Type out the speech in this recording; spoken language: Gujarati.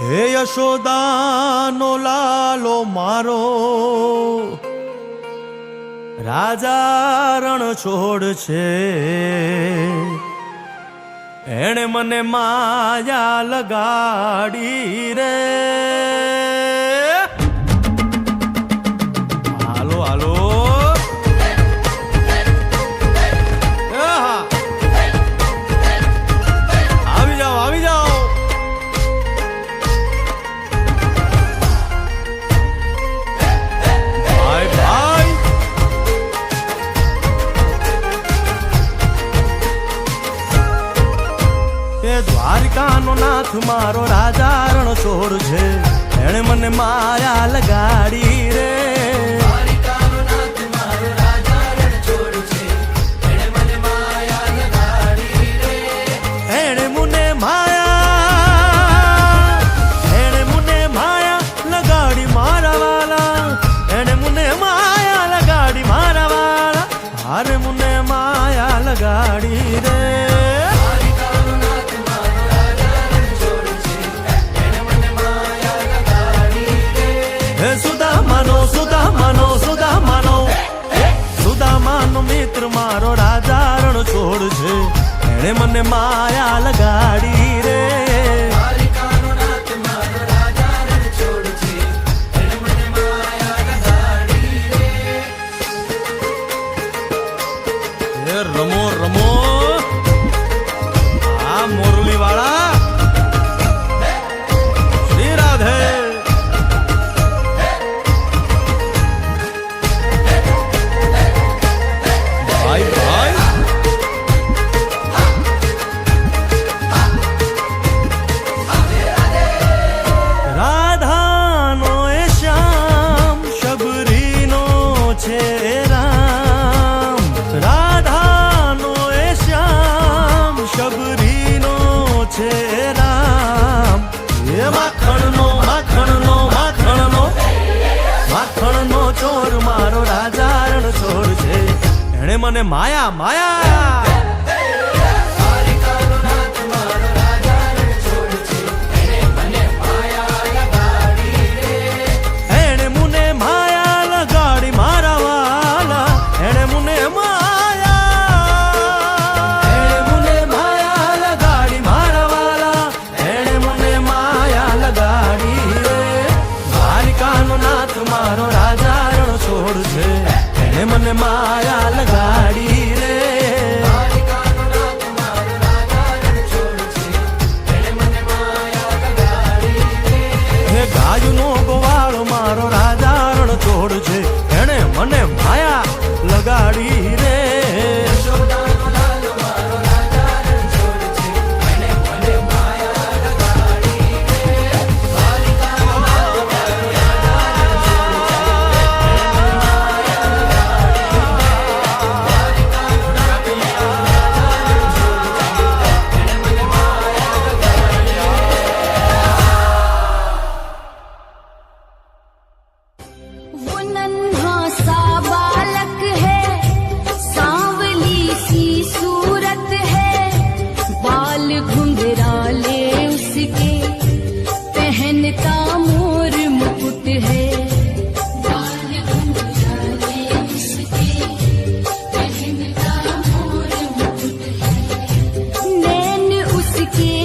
હે યશોદાનો લાલો મારો, રાજા રણ છોડ છે. એણે મને માયા લગાડી રે. હાલો હાલો આવી જાઓ આવી જાઓ. ભાઈ ભાઈ એ દ્વારિકાનો નાથ મારો રાજા રણ છોડ છે. એણે મને માયા લગાડી રે. દ્વારિકાનો નાથ મારો રાજા રણ છોડ છે. એણે મને માયા લગાડી રે. એણે મને માયા લગાડી મારા વાલા. એણે મને માયા લગાડી મારા વાલા. હારે મને માયા લગાડી રે. સુદામાનો મિત્ર મારો રાજા રણ છોડ છે. એણે મને માયા લગાડી રે. દ્વારિકાનો નાથ મારો રાજા રણ છોડ છે. એણે મને માયા લગાડી રે. એ રમો રમો આ મોરલી વાળા. શ્રી રાધે. રાધાનો એ શ્યામ શબરીનો છે રામ. રાધાનો એ શ્યામ શબરીનો છે રામ. એ માખણનો માખણનો માખણનો માખણનો ચોર મારો રાજા રણ છોડ છે. એણે મને માયા માયા. મારો રાજા રણ છોડ છે. એણે મને માયા લગાડી રે. હે ગાયનો ગોવાળો મારો રાજા રણ છોડ છે. એણે મને માયા લગાડી રે. उसके